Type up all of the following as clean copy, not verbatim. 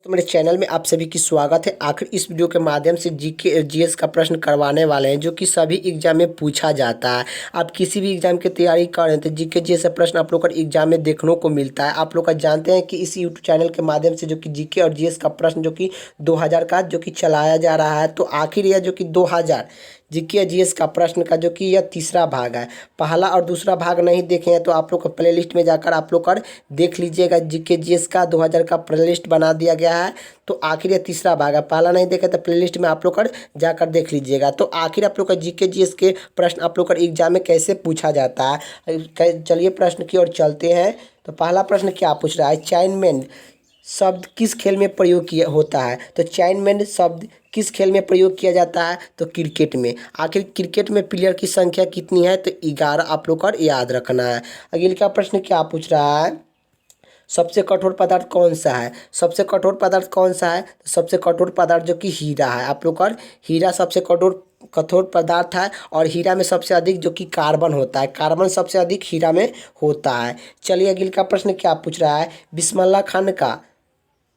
तो मेरे चैनल में आप सभी की स्वागत है। आखिर इस वीडियो के माध्यम से जीके जीएस का प्रश्न करवाने वाले हैं जो कि सभी एग्जाम में पूछा जाता है। आप किसी भी एग्जाम की तैयारी कर रहे हैं तो जीके जीएस का प्रश्न आप लोग का एग्जाम में देखने को मिलता है। आप लोग का जानते हैं कि इस यूट्यूब चैनल के माध्यम से जो कि जीके और जीएस का प्रश्न जो कि 2000 का जो कि चलाया जा रहा है। तो आखिर यह जो कि 2000 जीके जीएस का प्रश्न का जो कि यह तीसरा भाग है। पहला और दूसरा भाग नहीं देखे हैं तो आप लोग का प्लेलिस्ट में जाकर आप लोग कर देख लीजिएगा। जीके जीएस का 2000 का प्लेलिस्ट बना दिया गया है। तो आखिर ये तीसरा भाग है। पहला नहीं देखे तो प्लेलिस्ट में आप लोग कर जाकर देख लीजिएगा। तो आखिर आप लोग का जीके जीएस के प्रश्न आप लोग का एग्जाम में कैसे पूछा जाता है। चलिए प्रश्न की ओर चलते हैं। तो पहला प्रश्न क्या पूछ रहा है, चाइनमैन शब्द किस खेल में प्रयोग किया होता है। तो चाइनमैन शब्द किस खेल में प्रयोग किया जाता है, तो क्रिकेट में। आखिर क्रिकेट में प्लेयर की संख्या कितनी है, तो 11 आप लोग को याद रखना है। अगले का प्रश्न क्या पूछ रहा है, सबसे कठोर पदार्थ कौन सा है। सबसे कठोर पदार्थ कौन सा है, तो सबसे कठोर पदार्थ जो कि हीरा है। आप लोग का हीरा सबसे कठोर पदार्थ है और हीरा में सबसे अधिक जो कि कार्बन होता है। कार्बन सबसे अधिक हीरा में होता है। चलिए अगले का प्रश्न क्या पूछ रहा है, बिस्मिल्लाह खान का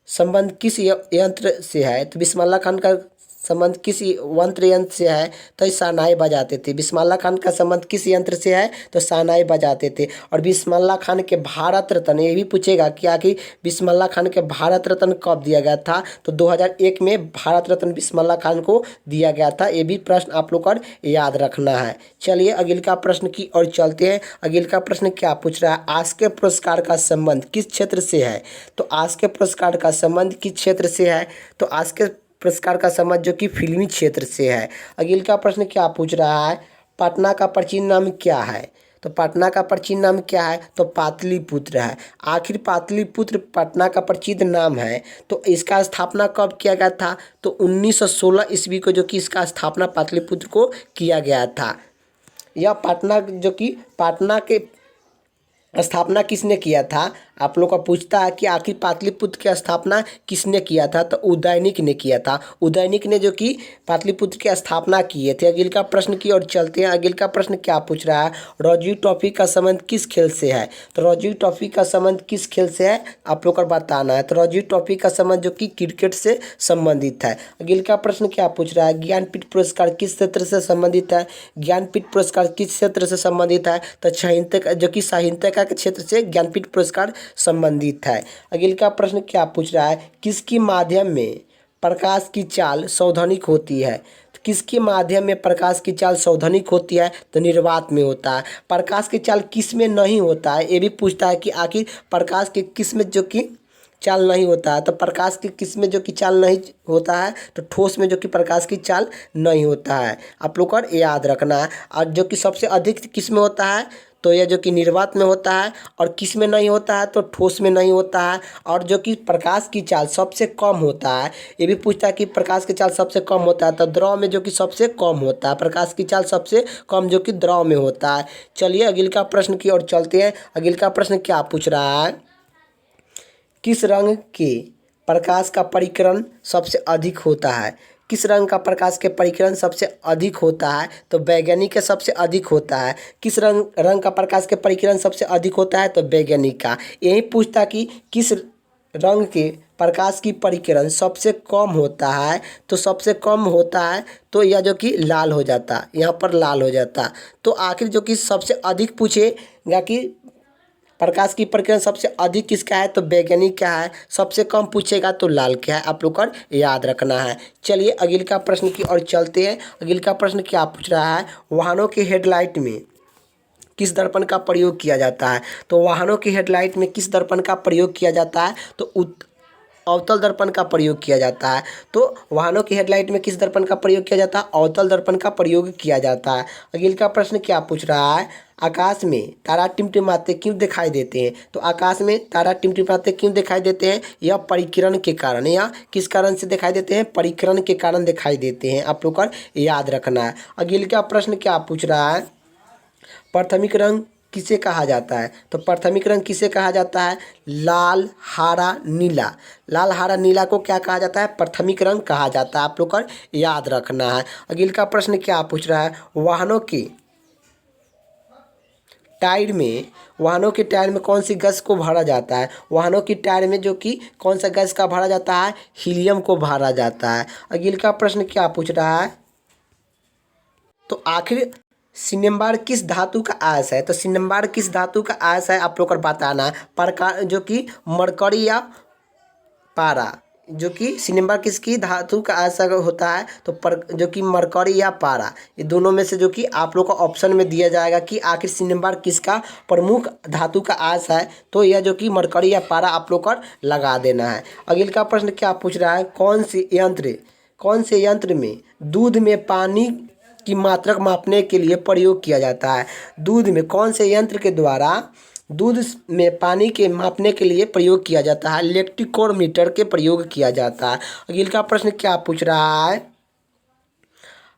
संबंध किस यंत्र से है। तो बिस्मिल्लाह खान का संबंध किस यंत्र से है, तो शहनाई बजाते थे। बिस्मिल्लाह खान का संबंध किस यंत्र से है, तो शहनाई बजाते थे। और बिस्मिल्लाह खान के भारत रत्न, ये भी पूछेगा कि आखिर बिस्मिल्लाह खान के भारत रत्न कब दिया गया था। तो 2001 में भारत रत्न बिस्मिल्लाह खान को दिया गया था। ये भी प्रश्न आप लोग को याद रखना है। चलिए अगले का प्रश्न की ओर चलते हैं। अगले का प्रश्न क्या पूछ रहा है, आस्के पुरस्कार का संबंध किस क्षेत्र से है। तो आस्के पुरस्कार का संबंध किस क्षेत्र से है, तो आस्के पुरस्कार का संबंध जो कि फिल्मी क्षेत्र से है। अगले का प्रश्न क्या पूछ रहा है, पटना का प्राचीन नाम क्या है। तो पटना का प्राचीन नाम क्या है, तो पाटलिपुत्र है। आखिर पाटलिपुत्र पटना का प्राचीन नाम है। तो इसका स्थापना कब किया गया था, तो 1916 ईस्वी को जो कि इसका स्थापना पाटलिपुत्र को किया गया था। यह पटना जो कि पटना के स्थापना किसने किया था। आप लोग का पूछता है कि आखिर पाटलिपुत्र की स्थापना किसने किया था, तो उदयनिक ने किया था। उदयनिक ने जो कि पाटलिपुत्र की स्थापना किए थे। अगले का प्रश्न की ओर चलते हैं। अगले का प्रश्न क्या पूछ रहा है, रणजी ट्रॉफी का संबंध किस खेल से है। तो रणजी ट्रॉफी का संबंध किस खेल से है, आप लोग को बताना है। तो रणजी ट्रॉफी का संबंध जो कि क्रिकेट से संबंधित है। अगले का प्रश्न क्या पूछ रहा है, ज्ञानपीठ पुरस्कार किस क्षेत्र से संबंधित है। ज्ञानपीठ पुरस्कार किस क्षेत्र से संबंधित है, तो साहित्य जो कि साहित्य के क्षेत्र से ज्ञानपीठ पुरस्कार संबंधित है। अगले का प्रश्न क्या पूछ रहा है, किसके माध्यम में प्रकाश की चाल सौधनिक होती है। तो किसके माध्यम में प्रकाश की चाल सौधनिक होती है, तो निर्वात में होता है। प्रकाश की चाल किस में नहीं होता है, ये भी पूछता है कि आखिर प्रकाश के किस में जो कि चाल नहीं होता है। तो प्रकाश की किस में जो कि चाल नहीं होता है, तो ठोस में जो कि प्रकाश की चाल नहीं होता है। आप लोग को याद रखना है। और जो कि सबसे अधिक किस में होता है, तो यह जो कि निर्वात में होता है। और किस में नहीं होता है, तो ठोस में नहीं होता है। और जो कि प्रकाश की चाल सबसे कम होता है, ये भी पूछता है कि प्रकाश की चाल सबसे कम होता है, तो द्रव में जो कि सबसे कम होता है। प्रकाश की चाल सबसे कम जो कि द्रव में होता है। चलिए अगले का प्रश्न की ओर चलते हैं। अगले का प्रश्न क्या पूछ रहा है, किस रंग के प्रकाश का परिकरण सबसे अधिक होता है। किस रंग का प्रकाश के परिकरण सबसे अधिक होता है, तो बैगनी का सबसे अधिक होता है। किस रंग का प्रकाश के परिकरण सबसे अधिक होता है, तो बैगनी का। यही पूछता कि किस रंग के प्रकाश की परिकरण सबसे कम होता है, तो सबसे कम होता है तो यह जो कि लाल हो जाता, यहाँ पर लाल हो जाता। तो आखिर जो कि सबसे अधिक पूछेगा कि प्रकाश की प्रकिरण सबसे अधिक किसका है, तो बैगनी का है। सबसे कम पूछेगा तो लाल का है। आप लोग को याद रखना है। चलिए अगले का प्रश्न की ओर चलते हैं। अगले का प्रश्न क्या पूछ रहा है, वाहनों के हेडलाइट में किस दर्पण का प्रयोग किया जाता है। तो वाहनों की हेडलाइट में किस दर्पण का प्रयोग किया जाता है, तो अवतल दर्पण का प्रयोग किया जाता है। तो वाहनों की हेडलाइट में किस दर्पण का प्रयोग किया जाता है, अवतल दर्पण का प्रयोग किया जाता है। अगले का प्रश्न क्या पूछ रहा है, आकाश में तारा टिमटिमाते क्यों दिखाई देते हैं। तो आकाश में तारा टिमटिमाते क्यों दिखाई देते हैं, यह परिकिरण के कारण। या किस कारण से दिखाई देते हैं, परिकिरण के कारण दिखाई देते हैं। आप लोग को याद रखना है। अगले का प्रश्न क्या पूछ रहा है, प्राथमिक रंग किसे कहा जाता है। तो प्राथमिक रंग किसे कहा जाता है, लाल हरा नीला। लाल हरा नीला को क्या कहा जाता है, प्राथमिक रंग कहा जाता है। आप लोग को याद रखना है। अगले का प्रश्न क्या पूछ रहा है, वाहनों की टायर में वाहनों के टायर में कौन सी गैस को भरा जाता है? वाहनों की टायर में जो कि कौन सा गैस का भरा जाता है? हीलियम को भरा जाता है। अगले का प्रश्न क्या पूछ रहा है? तो आखिर सिनेम्बार किस धातु का आयस है? तो सिनेम्बार किस धातु का आयस है आप लोग को बताना है। प्रकार जो कि मरकरी या पारा, जो कि सिनेम्बार किसकी धातु का आयस होता है? तो जो कि मरकरी या पारा, ये दोनों में से जो कि आप लोग को ऑप्शन में दिया जाएगा कि आखिर सिनेम्बार किसका प्रमुख धातु का आयस है। तो यह जो कि मरकरी या पारा आप लोग को लगा देना है। अगले का प्रश्न क्या पूछ रहा है? कौन से यंत्र में दूध में पानी की मात्रा मापने के लिए प्रयोग किया जाता है? दूध में कौन से यंत्र के द्वारा दूध में पानी के मापने के लिए प्रयोग किया जाता है? इलेक्ट्रोमीटर के प्रयोग किया जाता है। अगले का प्रश्न क्या पूछ रहा है?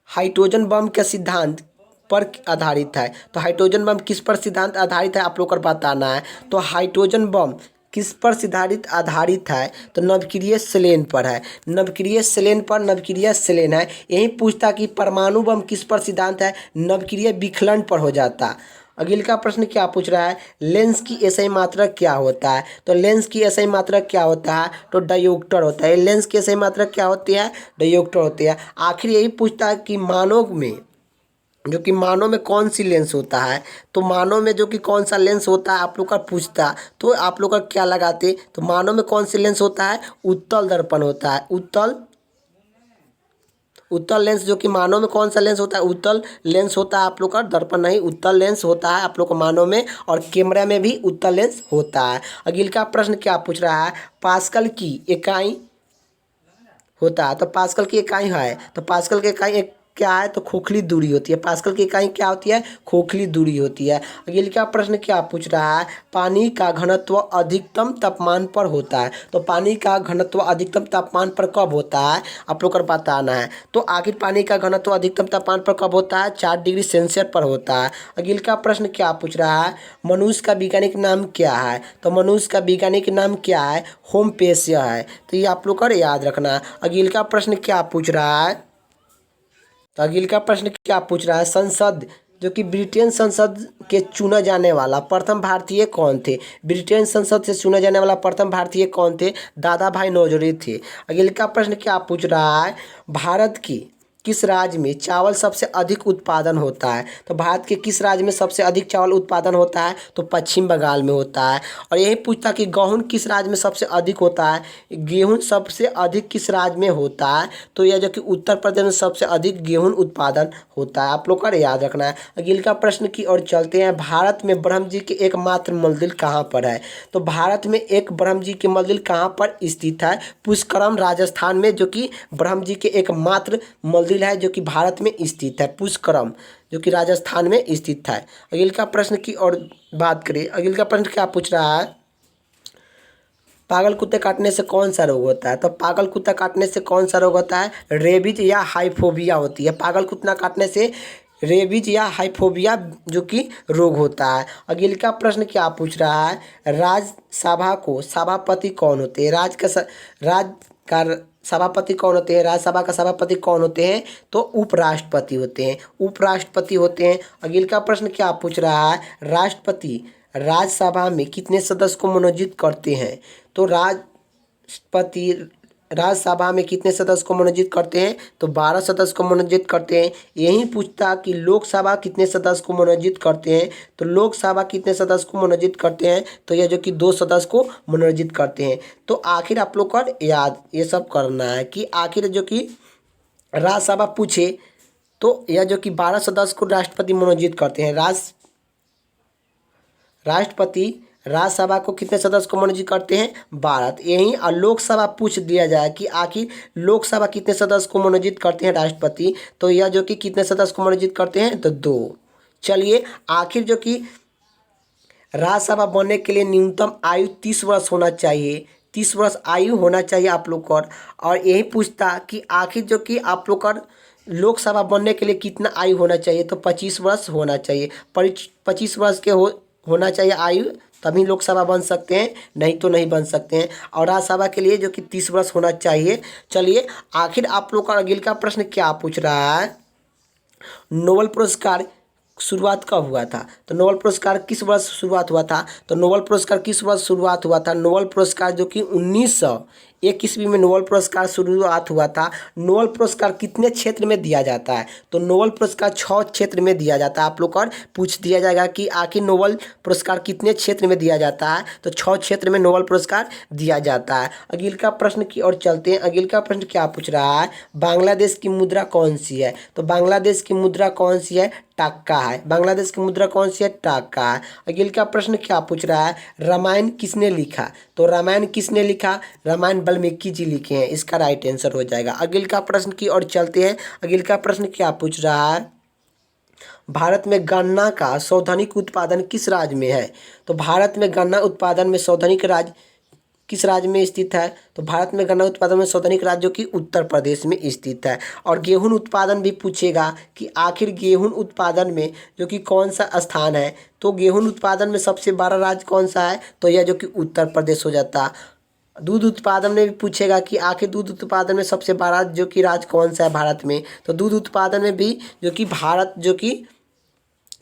हाइड्रोजन बम के सिद्धांत पर आधारित है। तो हाइड्रोजन बम किस पर सिद्धांत आधारित है आप लोग को बताना है। तो हाइड्रोजन बम किस पर सिद्धांत आधारित है? तो नवक्रिय सेलेन पर है। नवक्रिय सेलेन है। यही पूछता कि परमाणु बम किस पर सिद्धांत है? नवक्रिय विखलन पर हो जाता। अगले का प्रश्न क्या पूछ रहा है? लेंस की एसआई मात्रक क्या होता है? तो लेंस की एसआई मात्रक क्या होता है? तो डायोप्टर होता है। लेंस की एसआई मात्रक क्या होती है? डायोप्टर होती है। आखिर यही पूछता है कि मानव में कौन सी लेंस होता है? तो मानव में जो कि कौन सा लेंस होता है आप लोग का पूछता, तो आप लोग का क्या लगाते? तो मानव में कौन सी लेंस होता है? उत्तल दर्पण होता है। उत्तल लेंस, जो कि मानव में कौन सा लेंस होता है? उत्तल लेंस होता है आप लोग का, दर्पण नहीं, उत्तल लेंस होता है आप लोग को मानव में। और कैमरा में भी उत्तल लेंस होता है। अगले का प्रश्न क्या पूछ रहा है? पास्कल की इकाई होता है। तो पास्कल की इकाई है, तो पास्कल की इकाई एक क्या है? तो खोखली दूरी होती है। पास्कल की इकाई क्या होती है? खोखली दूरी होती है। अगले का प्रश्न क्या पूछ रहा है? पानी का घनत्व अधिकतम तापमान पर होता है। तो पानी का घनत्व अधिकतम तापमान पर कब होता है आप लोग को बताना है। तो आखिर पानी का घनत्व अधिकतम तापमान पर कब होता है? 4 डिग्री सेल्सियस पर होता है। अगले का प्रश्न क्या पूछ रहा है? मनुष्य का वैज्ञानिक नाम क्या है? तो मनुष्य का वैज्ञानिक नाम क्या है? होमोपेसिया है। तो ये आप लोग को याद रखना। अगले का प्रश्न क्या पूछ रहा है? तो अगले का प्रश्न क्या पूछ रहा है? संसद, जो कि ब्रिटेन संसद के चुना जाने वाला प्रथम भारतीय कौन थे? ब्रिटेन संसद से चुना जाने वाला प्रथम भारतीय कौन थे? दादा भाई नौरोजी थे। अगले का प्रश्न क्या पूछ रहा है? भारत की किस राज्य में चावल सबसे अधिक उत्पादन होता है? तो भारत के किस राज्य में सबसे अधिक चावल उत्पादन होता है? तो पश्चिम बंगाल में होता है। और यही पूछता कि गेहूँ किस राज्य में सबसे अधिक होता है? गेहूँ सबसे अधिक किस राज्य में होता है? तो यह जो कि उत्तर प्रदेश में सबसे अधिक गेहूँ उत्पादन होता है। आप लोग का याद रखना है। अगले का प्रश्न की ओर चलते हैं। भारत में ब्रह्म जी के एकमात्र मंदिर कहाँ पर है? तो भारत में एक ब्रह्म जी के मंदिर कहाँ पर स्थित है? पुष्करम राजस्थान में, जो कि ब्रह्म जी के एकमात्र मंदिर है, जो कि भारत में स्थित है। पुष्करम, जो कि राजस्थान में स्थित है। अगले का प्रश्न की और बात करें। अगले का प्रश्न क्या पूछ रहा है? पागल कुत्ते काटने से कौन सा रोग होता है? तो पागल कुत्ता काटने से कौन सा रोग होता है? रेबीज या हाइफोबिया होती है। पागल कुत्ता काटने से रेबीज या हाइफोबिया जो कि रोग होता है। अगले का प्रश्न क्या पूछ रहा है? राज्यसभा को सभापति कौन होते हैं? राज का सभापति कौन होते हैं? राज्यसभा का सभापति कौन होते हैं? तो उपराष्ट्रपति होते हैं। उपराष्ट्रपति होते हैं। अगले का प्रश्न क्या पूछ रहा है? राष्ट्रपति राज्यसभा में कितने सदस्य को मनोनीत करते हैं? तो राष्ट्रपति राज्यसभा में कितने सदस्य को मनोनीत करते हैं? तो 12 सदस्य को मनोनीत करते हैं। यही पूछता कि लोकसभा कितने सदस्य को मनोनीत करते हैं? तो लोकसभा कितने सदस्य को मनोनीत करते हैं? तो यह जो कि 2 सदस्य को मनोनीत करते हैं। तो आखिर आप लोग को याद ये सब करना है कि आखिर जो कि राज्यसभा पूछे तो यह जो कि 12 सदस्य को राष्ट्रपति मनोनीत करते हैं। राष्ट्रपति राज्यसभा को कितने सदस्य को मनोनीत करते हैं? 12। यही और लोकसभा पूछ दिया जाए कि आखिर लोकसभा कितने सदस्य को मनोनीत करते हैं राष्ट्रपति, तो यह जो कि कितने सदस्य को मनोनीत करते हैं? तो 2। चलिए, आखिर जो कि राज्यसभा बनने के लिए न्यूनतम आयु 30 वर्ष होना चाहिए। 30 वर्ष आयु होना चाहिए आप लोग को। और यही पूछता कि आखिर जो कि आप लोग का लोकसभा बनने के लिए कितना आयु होना चाहिए? तो 25 वर्ष होना चाहिए। 25 वर्ष के होना चाहिए आयु, तभी लोकसभा बन सकते हैं, नहीं तो नहीं बन सकते हैं। और राज्यसभा के लिए जो कि 30 वर्ष होना चाहिए। चलिए, आखिर आप लोग का अगले का प्रश्न क्या पूछ रहा है? नोबेल पुरस्कार शुरुआत कब हुआ था? तो नोबेल पुरस्कार किस वर्ष शुरुआत हुआ था? तो नोबेल पुरस्कार किस वर्ष शुरुआत हुआ था? नोबेल पुरस्कार जो कि 1901 ईस्वी में नोबेल पुरस्कार शुरुआत हुआ था। नोबेल पुरस्कार कितने क्षेत्र में दिया जाता है? तो नोबेल पुरस्कार 6 क्षेत्र में दिया जाता है। आप लोग को पूछ दिया जाएगा कि आखिर नोबेल पुरस्कार कितने क्षेत्र में दिया जाता है? तो 6 क्षेत्र में नोबेल पुरस्कार दिया जाता है। अगले का प्रश्न की ओर चलते हैं। अगले का प्रश्न क्या पूछ रहा है? बांग्लादेश की मुद्रा कौन सी है? तो बांग्लादेश की मुद्रा कौन सी है? टक्का है। बांग्लादेश की मुद्रा कौन सी है? टक्का है। अगले का प्रश्न क्या पूछ रहा है? रामायण किसने लिखा? तो रामायण किसने लिखा? रामायण वाल्मीकि जी लिखे हैं। इसका राइट आंसर हो जाएगा। अगले का प्रश्न की ओर चलते हैं। अगले का प्रश्न क्या पूछ रहा है? भारत में गन्ना का सौधानिक उत्पादन किस राज्य में है? तो भारत में गन्ना उत्पादन में सौधानिक राज्य किस राज्य में स्थित है? तो भारत में गन्ना उत्पादन में सौधानिक राज्य जो कि उत्तर प्रदेश में स्थित है। और गेहूं उत्पादन भी पूछेगा कि आखिर गेहूं उत्पादन में जो कि कौन सा स्थान है? तो गेहूं उत्पादन में सबसे बड़ा राज्य कौन सा है? तो यह जो कि उत्तर प्रदेश हो जाता। दूध उत्पादन में भी पूछेगा कि आखिर दूध उत्पादन में सबसे बड़ा जो कि राज्य कौन सा है भारत में? तो दूध उत्पादन में भी जो कि भारत जो कि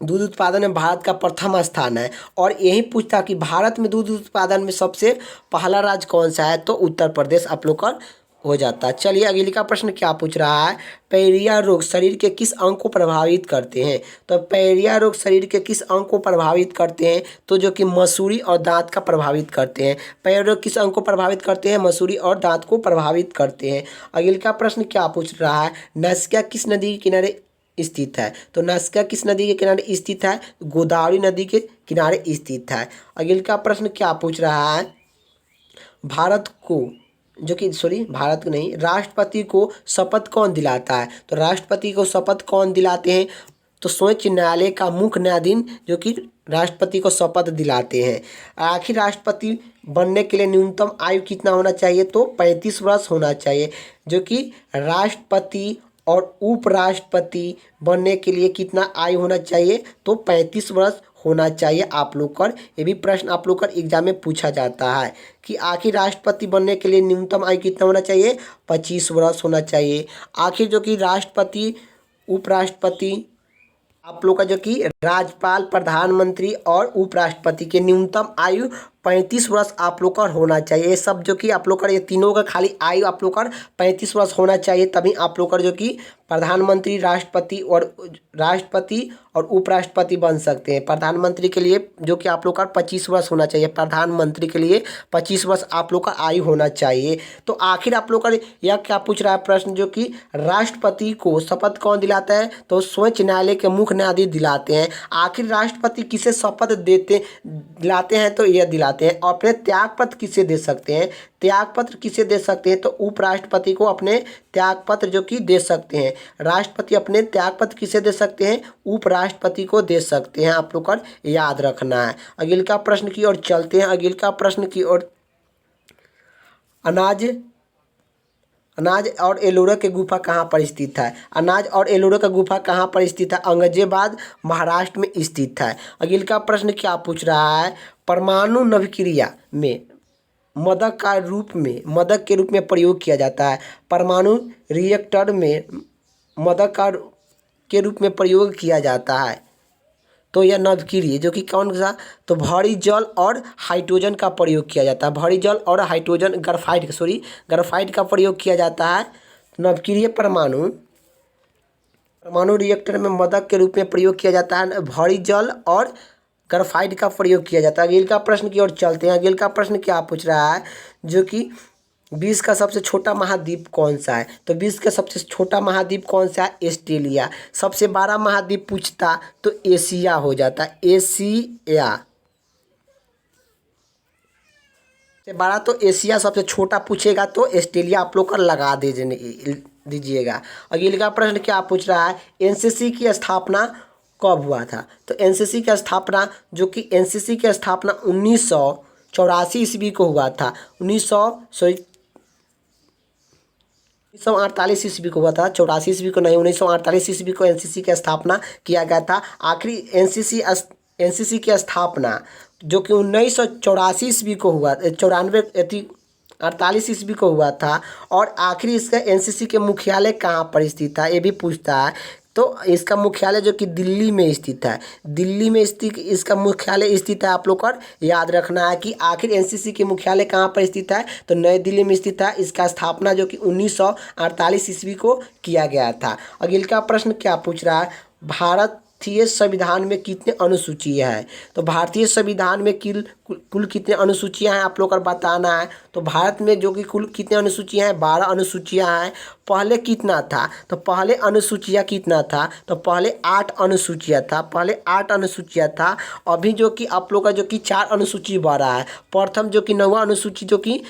दूध उत्पादन में भारत का प्रथम स्थान है। और यही पूछता कि भारत में दूध उत्पादन में सबसे पहला राज्य कौन सा है? तो उत्तर प्रदेश आप लोग का हो जाता है। चलिए अगले का प्रश्न क्या पूछ रहा है? पैरिया रोग शरीर के किस अंग को प्रभावित करते हैं? तो पैरिया रोग शरीर के किस अंग को प्रभावित करते हैं? तो जो कि मसूड़ी और दांत का प्रभावित करते हैं। पैरिया रोग किस अंग को प्रभावित करते हैं? मसूड़ी और दांत को प्रभावित करते हैं। अगले का प्रश्न क्या पूछ रहा है? नासिका किस नदी के किनारे स्थित है? तो नासिका किस नदी के किनारे स्थित है? गोदावरी नदी के किनारे स्थित है। अगले का प्रश्न क्या पूछ रहा है? भारत को जो कि भारत को नहीं, राष्ट्रपति को शपथ कौन दिलाता है? तो राष्ट्रपति को शपथ कौन दिलाते हैं? तो सर्वोच्च न्यायालय का मुख्य न्यायाधीश जो कि राष्ट्रपति को शपथ दिलाते हैं। आखिर राष्ट्रपति बनने के लिए न्यूनतम आयु कितना होना चाहिए? तो 35 वर्ष होना चाहिए। जो कि राष्ट्रपति और उपराष्ट्रपति बनने के लिए कितना आयु होना चाहिए? तो 35 वर्ष होना चाहिए आप लोग का। ये भी प्रश्न आप लोग का एग्जाम में पूछा जाता है कि आखिर राष्ट्रपति बनने के लिए न्यूनतम आयु कितना होना चाहिए? 25 वर्ष होना चाहिए। आखिर जो कि राष्ट्रपति, उपराष्ट्रपति, आप लोग का जो कि राज्यपाल, प्रधानमंत्री और उपराष्ट्रपति के न्यूनतम आयु 35 वर्ष आप लोग का होना चाहिए। ये सब जो कि आप लोग का ये तीनों का खाली आयु आप लोग का 35 वर्ष होना चाहिए, तभी आप लोग का जो कि प्रधानमंत्री, राष्ट्रपति और उपराष्ट्रपति बन सकते हैं। प्रधानमंत्री के लिए जो कि आप लोग का 25 वर्ष होना चाहिए। प्रधानमंत्री के लिए 25 वर्ष आप लोग का आयु होना चाहिए। तो आखिर आप लोग का यह क्या पूछ रहा है प्रश्न? जो कि राष्ट्रपति को शपथ कौन दिलाता है? तो सर्वोच्च न्यायालय के मुख्य न्यायाधीश दिलाते हैं। आखिर राष्ट्रपति किसे शपथ दिलाते हैं? तो यह दिलाते हैं। अपने त्यागपत्र किसे दे सकते हैं? त्यागपत्र किसे दे सकते हैं? तो उपराष्ट्रपति को अपने त्यागपत्र जो कि दे सकते हैं। राष्ट्रपति अपने त्यागपत्र किसे दे सकते हैं? उपराष्ट्रपति को दे सकते हैं। आप लोग को याद रखना है। अगले का प्रश्न की ओर चलते हैं। अगले का प्रश्न की ओर, अनाज और एलोरा की गुफा कहाँ पर स्थित है? अनाज और एलोरा की गुफा कहाँ पर स्थित है? औरंगाबाद, महाराष्ट्र में स्थित है। अगले का प्रश्न क्या पूछ रहा है? परमाणु नभीक्रिया में मदक के रूप में प्रयोग किया जाता है। परमाणु रिएक्टर में मदक के रूप में प्रयोग किया जाता है। तो यह नभीक्रिया जो कि कौन सा? तो भारी जल और हाइड्रोजन का प्रयोग किया जाता है। भारी जल और हाइड्रोजन, ग्राफाइट का प्रयोग किया जाता है। नभीक्रिय परमाणु रिएक्टर में मदक के रूप में प्रयोग किया जाता है। भारी जल और ग्राफाइट का प्रयोग किया जाता है। अगले का प्रश्न की ओर चलते हैं। अगले का प्रश्न क्या पूछ रहा है? जो कि विश्व का सबसे छोटा महाद्वीप कौन सा है? तो विश्व का सबसे छोटा महाद्वीप कौन सा है? ऑस्ट्रेलिया। सबसे बड़ा महाद्वीप पूछता तो एशिया हो जाता। एशिया से बड़ा तो एशिया, सबसे छोटा पूछेगा तो ऑस्ट्रेलिया आप लोग का लगा दीजिएगा। अगले का प्रश्न क्या पूछ रहा है? एनसीसी की स्थापना कब हुआ था? तो एनसीसी की स्थापना 1984 ईस्वी को हुआ था। 1948 ईस्वी को हुआ था, 84 ईस्वी को नहीं, 1948 ईस्वी को एनसीसी की स्थापना किया गया था। आखिरी एनसीसी की स्थापना जो कि 1984 ईस्वी को हुआ, 48 ईस्वी को हुआ था। और आखिरी इसका एनसीसी के मुख्यालय कहाँ पर स्थित था? ये भी पूछता है। तो इसका मुख्यालय जो कि दिल्ली में स्थित है, दिल्ली में स्थित इसका मुख्यालय स्थित है। आप लोग को याद रखना है कि आखिर एनसीसी के मुख्यालय कहाँ पर स्थित है, तो नई दिल्ली में स्थित है। इसका स्थापना जो कि 1948 ईस्वी को किया गया था। अगले का प्रश्न क्या पूछ रहा है, भारतीय संविधान में कितने अनुसूचियां हैं, तो भारतीय संविधान में कुल कितने अनुसूचियां हैं आप लोग को बताना है। तो भारत में जो कि कुल कितने अनुसूचियां हैं, 12 अनुसूचियां हैं। पहले कितना था, तो पहले अनुसूचियां कितना था, तो पहले 8 अनुसूचियां था, पहले 8 अनुसूचियां था। अभी जो कि आप लोग का जो कि 4 अनुसूची बढ़ा है। प्रथम जो कि 9वां अनुसूची जो कि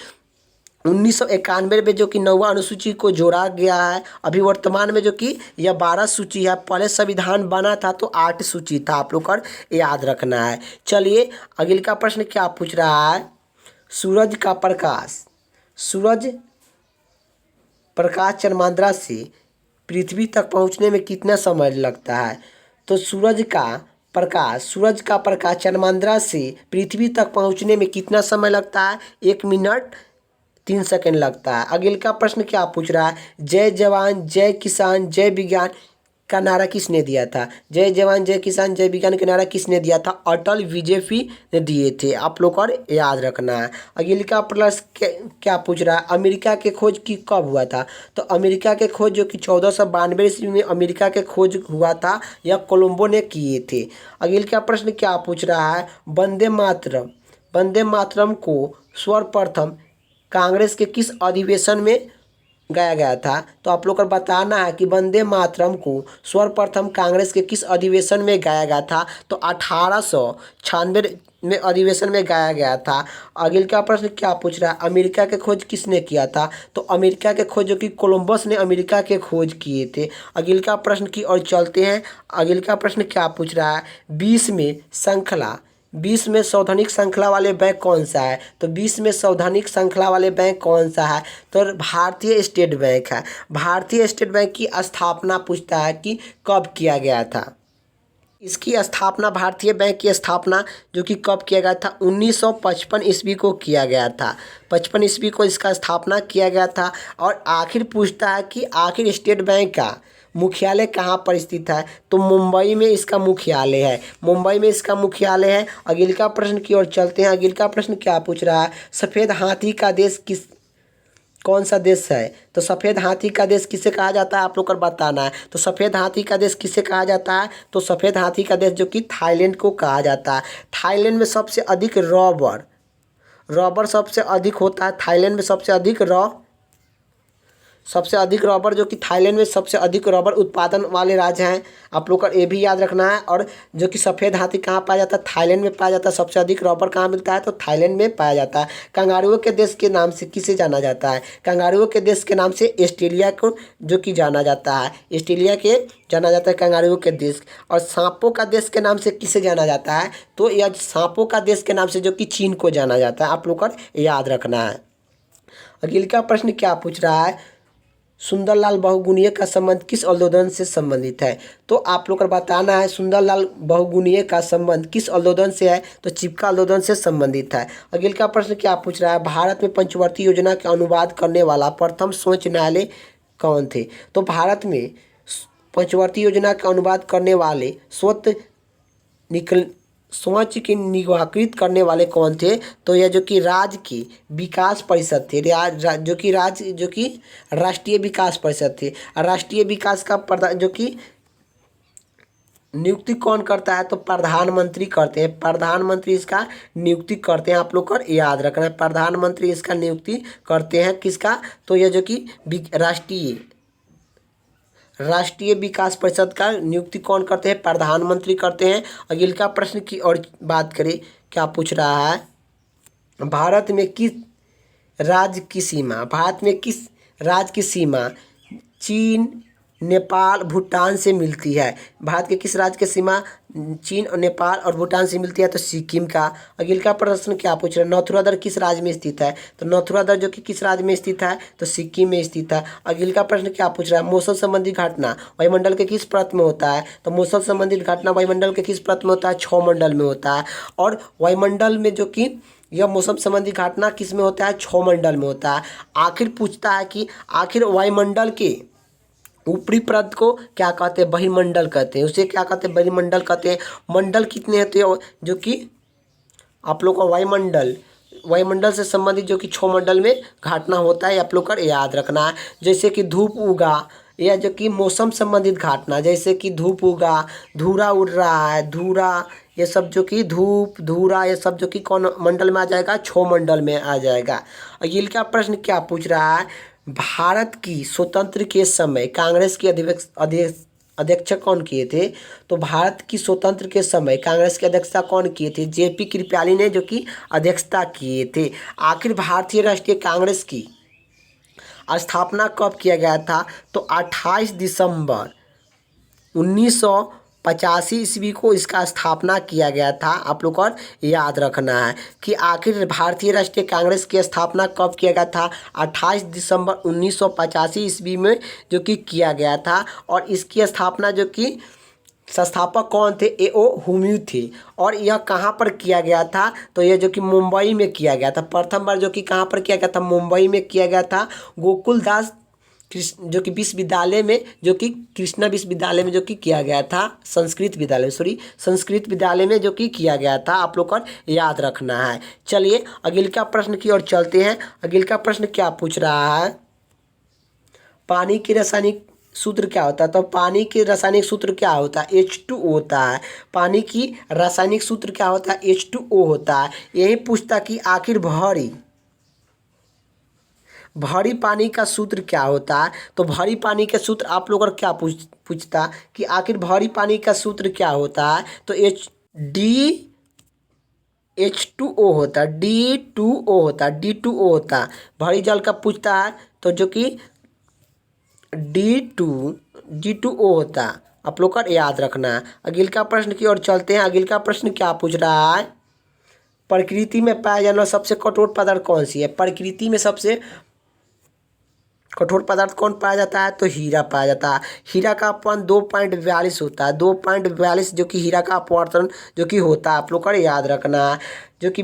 1991 में जो कि 9वां अनुसूची को जोड़ा गया है। अभी वर्तमान में जो कि यह 12 सूची है। पहले संविधान बना था तो 8 सूची था, आप लोग को याद रखना है। चलिए अगले का प्रश्न क्या पूछ रहा है, सूरज का प्रकाश, सूरज प्रकाश चंद्रमांद्रा से पृथ्वी तक पहुंचने में कितना समय लगता है, तो सूरज का प्रकाश चंद्रमांद्रा से पृथ्वी तक पहुंचने में कितना समय लगता है, 1 मिनट 3 सेकंड लगता है। अगले का प्रश्न क्या पूछ रहा है, जय जवान जय किसान जय विज्ञान का नारा किसने दिया था, जय जवान जय किसान जय विज्ञान का नारा किसने दिया था, अटल बीजेपी ने दिए थे, आप लोग को याद रखना है। अगले का प्रश्न क्या पूछ रहा है, अमेरिका के खोज की कब हुआ था, तो अमेरिका के खोज जो कि 1492 ईस्वी में अमेरिका के खोज हुआ था, यह कोलंबो ने किए थे। अगले का प्रश्न क्या पूछ रहा है, वंदे मातरम को सर्वप्रथम कांग्रेस के किस अधिवेशन में गाया गया था, तो आप लोग को बताना है कि वंदे मातरम को सर्वप्रथम कांग्रेस के किस अधिवेशन में गाया गया था, तो 1896 में अधिवेशन में गाया गया था। अगले का प्रश्न क्या पूछ रहा है, अमेरिका के खोज किसने किया था, तो अमेरिका के खोज जो कि कोलंबस ने अमेरिका के खोज किए थे। अगले का प्रश्न की ओर चलते हैं। अगले का प्रश्न क्या पूछ रहा है, 20 में सौधानिक श्रृंखला वाले बैंक कौन सा है, तो 20 में सौधानिक श्रृंखला वाले बैंक कौन सा है, तो भारतीय स्टेट बैंक है। भारतीय स्टेट बैंक की स्थापना पूछता है कि कब किया गया था। इसकी स्थापना, भारतीय बैंक की स्थापना जो कि कब किया गया था, 1955 ईस्वी को किया गया था। 55 ईस्वी को इसका स्थापना किया गया था। और आखिर पूछता है कि आखिर स्टेट बैंक का मुख्यालय कहाँ पर स्थित है, तो मुंबई में इसका मुख्यालय है, मुंबई में इसका मुख्यालय है। अगले का प्रश्न की ओर चलते हैं। अगले का प्रश्न क्या पूछ रहा है, सफ़ेद हाथी का देश कौन सा देश है, तो सफ़ेद हाथी का देश किसे कहा जाता है, आप लोग को बताना है। तो सफ़ेद हाथी का देश किसे कहा जाता है, तो सफ़ेद हाथी का देश जो कि थाईलैंड को कहा जाता है। थाईलैंड में सबसे अधिक रबर सबसे अधिक होता है। थाईलैंड में सबसे अधिक रबर जो कि थाईलैंड में सबसे अधिक रबर उत्पादन वाले राज्य हैं, आप लोग को ये भी याद रखना है। और जो कि सफ़ेद हाथी कहाँ पाया जाता है, थाईलैंड में पाया जाता है। सबसे अधिक रबर कहाँ मिलता है, तो थाईलैंड में पाया जाता है। कंगारुओं के देश के नाम से किसे जाना जाता है, कंगारुओं के देश के नाम से ऑस्ट्रेलिया को जो कि जाना जाता है, ऑस्ट्रेलिया के जाना जाता है कंगारुओं के देश। और सांपों का देश के नाम से किसे जाना जाता है, तो यह सांपों का देश के नाम से जो कि चीन को जाना जाता है, आप लोग को याद रखना है। अगले का प्रश्न क्या पूछ रहा है, सुंदरलाल बहुगुणीय का संबंध किस आंदोलन से संबंधित है, तो आप लोग को बताना है सुंदरलाल बहुगुणीय का संबंध किस आंदोलन से है, तो चिपका आंदोलन से संबंधित है। अगले का प्रश्न क्या पूछ रहा है, भारत में पंचवर्ती योजना का अनुवाद करने वाला प्रथम सर्वोच्च न्यायालय कौन थे, तो भारत में पंचवर्ती योजना का अनुवाद करने वाले सोच की निवाकृत करने वाले कौन थे, तो यह जो कि राज्य की विकास परिषद थे, जो कि राष्ट्रीय विकास परिषद थे। राष्ट्रीय विकास का जो कि नियुक्ति कौन करता है, तो प्रधानमंत्री करते हैं। प्रधानमंत्री इसका नियुक्ति करते हैं, आप लोग को याद रखना है। प्रधानमंत्री इसका नियुक्ति करते हैं, किसका, तो यह जो कि राष्ट्रीय विकास परिषद का नियुक्ति कौन करते हैं, प्रधानमंत्री करते हैं। अगले का प्रश्न की और बात करें, क्या पूछ रहा है, भारत में किस राज्य की सीमा चीन नेपाल भूटान से मिलती है, भारत के किस राज्य की सीमा चीन और नेपाल और भूटान से मिलती है, तो सिक्किम का। अगले का प्रश्न क्या पूछ रहा है, नथुरादर किस राज्य में स्थित है, तो नथुरादर जो कि किस राज्य में स्थित है, तो सिक्किम में स्थित है। अगले का प्रश्न क्या पूछ रहा है, मौसम संबंधी घटना वायुमंडल के किस परत में होता है, तो मौसम संबंधित घटना वायुमंडल के किस परत में होता है, 6 मंडल में होता है। और वायुमंडल में जो कि यह मौसम संबंधी घटना किस में होता है, 6 मंडल में होता है। आखिर पूछता है कि आखिर वायुमंडल के ऊपरी परत को क्या कहते हैं, बहिर्मंडल कहते हैं। उसे क्या कहते हैं, बहिर्मंडल कहते हैं। मंडल कितने होते हैं, जो कि आप लोग का वायुमंडल, वायुमंडल से संबंधित जो कि 6 मंडल में घटना होता है, आप लोग का याद रखना है। जैसे कि धूप उगा, या जो कि मौसम संबंधित घटना, जैसे कि धूप उगा, धूरा उड़ रहा है, धूरा, ये सब जो कि धूप धूरा, ये सब जो कि कौन मंडल में आ जाएगा, 6 मंडल में आ जाएगा। और ये का प्रश्न क्या पूछ रहा है, भारत की स्वतंत्र के समय कांग्रेस के अध्यक्ष कौन किए थे। तो भारत की स्वतंत्र के समय कांग्रेस की अध्यक्षता कौन किए थे, जेपी कृपलानी ने जो कि अध्यक्षता किए थे। आखिर भारतीय राष्ट्रीय कांग्रेस की स्थापना कब किया गया था, तो 28 दिसंबर 1985 ईस्वी को इसका स्थापना किया गया था। आप लोग को याद रखना है कि आखिर भारतीय राष्ट्रीय कांग्रेस की स्थापना कब किया गया था, 28 दिसंबर 1985 ईस्वी में जो कि किया गया था। और इसकी स्थापना जो कि संस्थापक कौन थे, ए.ओ. हुम्यू थे। और यह कहाँ पर किया गया था, तो यह जो कि मुंबई में किया गया था। प्रथम बार जो कि कहाँ पर किया गया था, मुंबई में किया गया था। गोकुल दास कृष्ण जो कि विश्वविद्यालय में, जो कि कृष्णा विश्वविद्यालय में जो कि किया गया था, संस्कृत विद्यालय, संस्कृत विद्यालय में जो कि किया गया था। आप लोग को याद रखना है। चलिए अगले का प्रश्न की ओर चलते हैं। अगले का प्रश्न क्या पूछ रहा है, पानी की रासायनिक सूत्र क्या होता है। तो पानी की रासायनिक सूत्र क्या होता है, H2O होता है। पानी की रासायनिक सूत्र क्या होता है, H2O होता है। यही पूछता कि आखिर भरी पानी का सूत्र क्या होता है। तो भरी पानी का सूत्र आप लोग क्या पूछता कि आखिर भरी पानी का सूत्र क्या होता है। तो H2O होता है, D2O होता है, D2O होता है। भरी जल का पूछता है तो जो कि D2O होता है। आप लोग का याद रखना है। अगले का प्रश्न की ओर चलते हैं। अगले का प्रश्न क्या पूछ रहा है, प्रकृति में पाया जाने वाला सबसे कठोर पदार्थ कौन सी है। प्रकृति में सबसे कठोर पदार्थ कौन पाया जाता है, तो हीरा पाया जाता है। हीरा का अपवर्तन 2.42 होता है, 2.42 जो कि हीरा का अपवर्तन जो कि होता है। आप लोग का याद रखना है। जो कि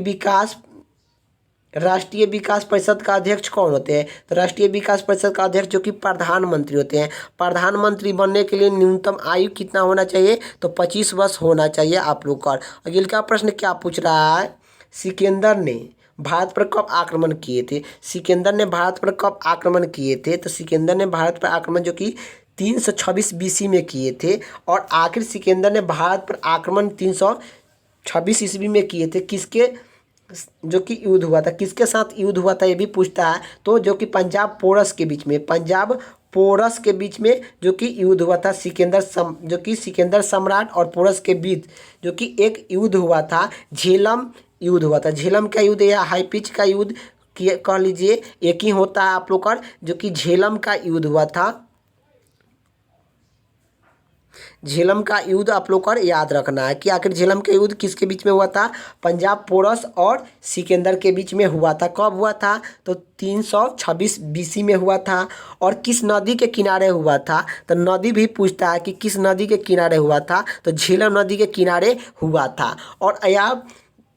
राष्ट्रीय विकास परिषद का अध्यक्ष कौन होते हैं, तो राष्ट्रीय विकास परिषद का अध्यक्ष जो कि प्रधानमंत्री होते हैं। प्रधानमंत्री बनने के लिए न्यूनतम आयु कितना होना चाहिए, तो 25 वर्ष होना चाहिए। आप लोग का अगले का प्रश्न क्या पूछ रहा है, सिकंदर ने भारत पर कब आक्रमण किए थे। सिकंदर ने भारत पर कब आक्रमण किए थे, तो सिकंदर ने भारत पर आक्रमण जो कि 326 BC में किए थे। और आखिर सिकंदर ने भारत पर आक्रमण 326 ईस्वी में किए थे। किसके जो कि युद्ध हुआ था, किसके साथ युद्ध हुआ था, ये भी पूछता है। तो जो कि पंजाब पोरस के बीच में, पंजाब पोरस के बीच में जो कि युद्ध हुआ था। जो कि सिकंदर सम्राट और पोरस के बीच जो कि एक युद्ध हुआ था, झेलम युद्ध हुआ था। झेलम का युद्ध या हाई पिच का युद्ध कह लीजिए, एक ही होता है आप लोग का, जो कि झेलम का युद्ध हुआ था। झेलम का युद्ध आप लोग को याद रखना है कि आखिर झेलम का युद्ध किसके बीच में हुआ था, पंजाब पोरस और सिकंदर के बीच में हुआ था। कब हुआ था, तो 326 BC में हुआ था। और किस नदी के किनारे हुआ था, तो नदी भी पूछता है कि किस नदी के किनारे हुआ था, तो झेलम नदी के किनारे हुआ था। और यह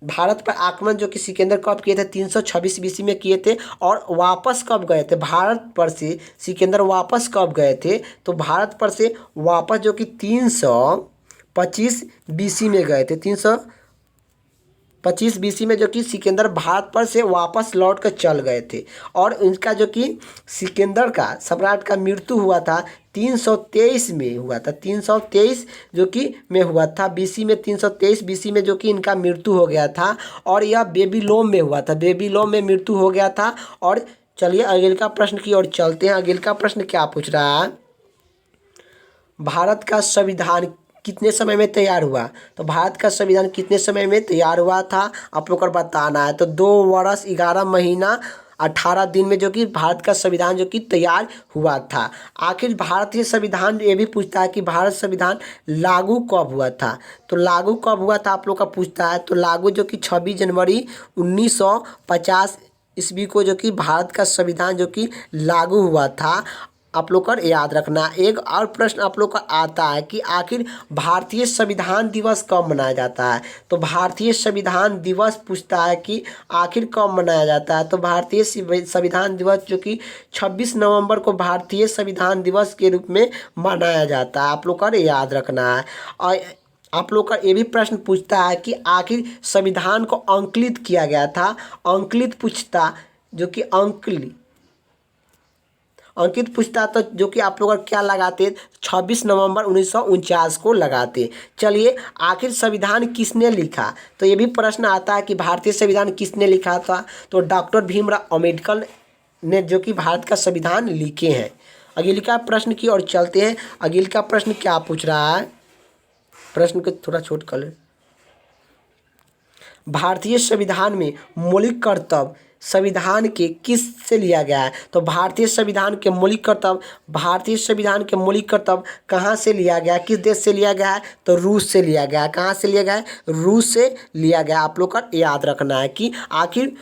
भारत पर आक्रमण जो कि सिकंदर कब किए थे, 326 BC में किए थे। और वापस कब गए थे, भारत पर से सिकंदर वापस कब गए थे, तो भारत पर से वापस जो कि 325 BC में गए थे। 325 BC में जो कि सिकंदर भारत पर से वापस लौट कर चल गए थे। और इनका जो कि सिकंदर का सम्राट का मृत्यु हुआ था 323 में हुआ था। 323 जो कि में हुआ था BC में, 323 BC में जो कि इनका मृत्यु हो गया था। और यह बेबीलोन में हुआ था, बेबीलोन में मृत्यु हो गया था। और चलिए अगले का प्रश्न की ओर चलते हैं। अगले का प्रश्न क्या पूछ रहा है, भारत का संविधान कितने समय में तैयार हुआ। तो भारत का संविधान कितने समय में तैयार हुआ था, आप लोग को बताना है। तो 2 वर्ष 11 महीना 18 दिन में जो कि भारत का संविधान जो कि तैयार हुआ था। आखिर भारतीय संविधान ये भी पूछता है कि भारत संविधान लागू कब हुआ था। तो लागू कब हुआ था आप लोग का पूछता है। तो लागू जो कि 26 जनवरी 1950 ईस्वी को जो कि भारत का संविधान जो कि लागू हुआ था। आप लोग का याद रखना। एक और प्रश्न आप लोग का आता है कि आखिर भारतीय संविधान दिवस कब मनाया जाता है। तो भारतीय संविधान दिवस पूछता है कि आखिर कब मनाया जाता है। तो भारतीय संविधान दिवस जो कि 26 नवंबर को भारतीय संविधान दिवस के रूप में मनाया जाता है, आप लोग का याद रखना है। और आप लोग का ये भी प्रश्न पूछता है कि आखिर संविधान को अंकित किया गया था। अंकित पूछता जो कि अंकित पूछता तो जो कि आप लोग क्या लगाते, 26 नवंबर 1949 को लगाते। चलिए, आखिर संविधान किसने लिखा। तो ये भी प्रश्न आता है कि भारतीय संविधान किसने लिखा था। तो डॉक्टर भीमराव अम्बेडकर ने जो कि भारत का संविधान लिखे हैं। अगले का प्रश्न की ओर चलते हैं। अगले का प्रश्न क्या पूछ रहा है, प्रश्न को थोड़ा छोट कर ले। भारतीय संविधान में मौलिक कर्तव्य संविधान के किस से लिया गया है। तो भारतीय संविधान के मौलिक कर्तव्य कहाँ से लिया गया है, किस देश से लिया गया है। तो रूस से लिया गया है। कहाँ से लिया गया है, रूस से लिया गया। आप लोग का याद रखना है कि आखिर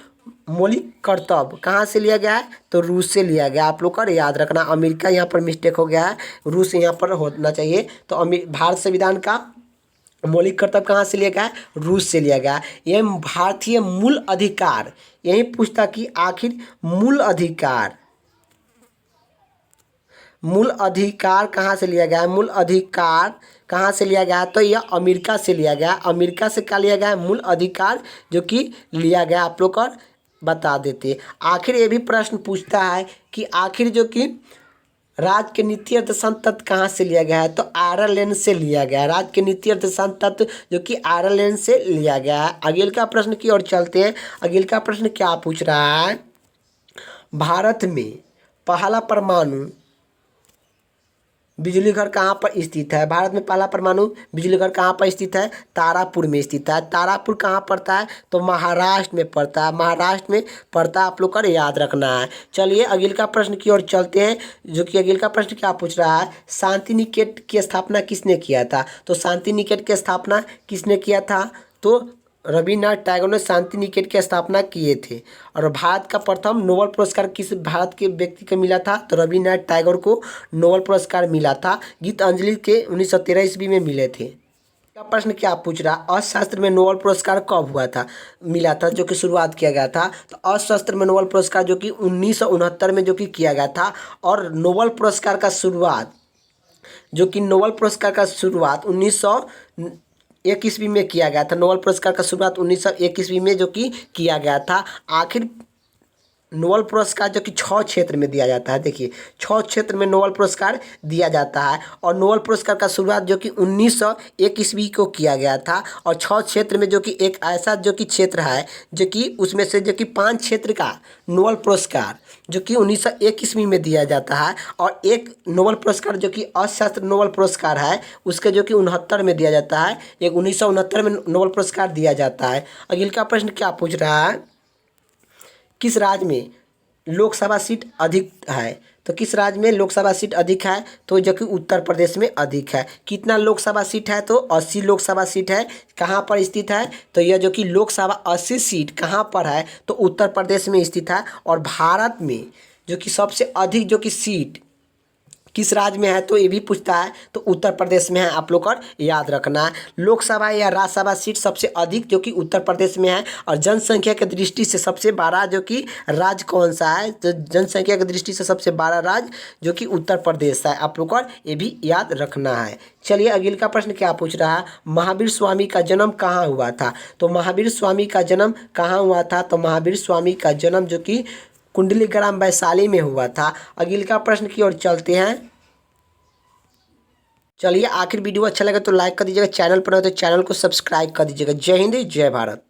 मौलिक कर्तव्य कहाँ से लिया गया है। तो रूस से लिया गया, आप लोग का याद रखना। अमेरिका यहाँ पर मिस्टेक हो गया है, रूस यहाँ पर होना चाहिए। तो भारत संविधान का मौलिक कर्तव्य कहाँ से लिया गया है, रूस से लिया गया। यह भारतीय मूल अधिकार, यही पूछता कि आखिर मूल अधिकार कहाँ से लिया गया है। मूल अधिकार कहाँ से लिया गया है। तो यह अमेरिका से लिया गया। अमेरिका से क्या लिया गया है, मूल अधिकार जो कि लिया गया। आप लोग का बता देते। आखिर ये भी प्रश्न पूछता है कि आखिर जो कि राज्य के नीति दर्शन तत्व कहाँ से लिया गया है। तो आयरलैंड से लिया गया है। राज्य के नीति दर्शन तत्व जो कि आयरलैंड से लिया गया है। अगले का प्रश्न की ओर चलते हैं। अगले का प्रश्न क्या पूछ रहा है, भारत में पहला परमाणु बिजली घर कहाँ पर स्थित है। भारत में पहला परमाणु बिजली घर कहाँ पर स्थित है, तारापुर में स्थित है। तारापुर कहाँ पड़ता है, तो महाराष्ट्र में पड़ता है। महाराष्ट्र में पड़ता है, आप लोग का याद रखना है। चलिए, अगले का प्रश्न की ओर चलते हैं। जो कि अगले का प्रश्न क्या पूछ रहा है, शांति निकेतन की स्थापना किसने किया था। तो शांति निकेतन की स्थापना किसने किया था। तो रविन्द्रनाथ टैगोर ने शांति निकेतन की स्थापना किए थे। और भारत का प्रथम नोबेल पुरस्कार किस भारत के व्यक्ति को मिला था। तो रविन्द्रनाथ टैगोर को नोबेल पुरस्कार मिला था। गीतांजलि के 1913 ईस्वी में मिले थे। का प्रश्न क्या पूछ रहा, अर्थशास्त्र में नोबेल पुरस्कार कब हुआ था, मिला था, जो कि शुरुआत किया गया था। तो अर्थशास्त्र में नोबेल पुरस्कार जो कि 1969 में जो कि किया गया था। और नोबेल पुरस्कार का शुरुआत 1901 ईस्वी में किया गया था। नोबेल पुरस्कार का शुरुआत 1901 ईस्वी में जो कि किया गया था। आखिर नोबेल पुरस्कार जो कि 6 क्षेत्र में दिया जाता है। देखिए, 6 क्षेत्र में नोबेल पुरस्कार दिया जाता है। और नोबेल पुरस्कार का शुरुआत जो कि 1901 ईस्वी को किया गया था। और 6 क्षेत्र में जो कि एक ऐसा जो कि क्षेत्र है जो कि उसमें से जो कि 5 क्षेत्र का नोबेल पुरस्कार जो कि 1901 ईस्वी में दिया जाता है। और एक नोबेल पुरस्कार जो कि अर्थशास्त्र नोबेल पुरस्कार है उसके जो कि 69 में दिया जाता है। एक 1969 में नोबेल पुरस्कार दिया जाता है। अगले का प्रश्न क्या पूछ रहा है, किस राज्य में लोकसभा सीट अधिक है। तो किस राज्य में लोकसभा सीट अधिक है। तो जो कि उत्तर प्रदेश में अधिक है। कितना लोकसभा सीट है, तो 80 लोकसभा सीट है। कहाँ पर स्थित है, तो यह जो कि लोकसभा 80 सीट कहाँ पर है, तो उत्तर प्रदेश में स्थित है। और भारत में जो कि सबसे अधिक जो कि सीट किस राज्य में है, तो ये भी पूछता है। तो उत्तर प्रदेश में है, आप लोग को याद रखना है। लोकसभा या राज्यसभा सीट सबसे अधिक जो कि उत्तर प्रदेश में है। और जनसंख्या की दृष्टि से सबसे बड़ा जो कि राज्य कौन सा है, तो जनसंख्या की दृष्टि से सबसे बड़ा राज्य जो कि उत्तर प्रदेश है, आप लोग को ये भी याद रखना है। चलिए, अगले का प्रश्न क्या पूछ रहा है, महावीर स्वामी का जन्म कहाँ हुआ था। तो महावीर स्वामी का जन्म कहाँ हुआ था। तो महावीर स्वामी का जन्म जो कि कुंडली ग्राम वैशाली में हुआ था। अगले का प्रश्न की ओर चलते हैं। चलिए, आखिर वीडियो अच्छा लगा तो लाइक कर दीजिएगा, चैनल पर हो तो चैनल को सब्सक्राइब कर दीजिएगा। जय हिंद, जय भारत।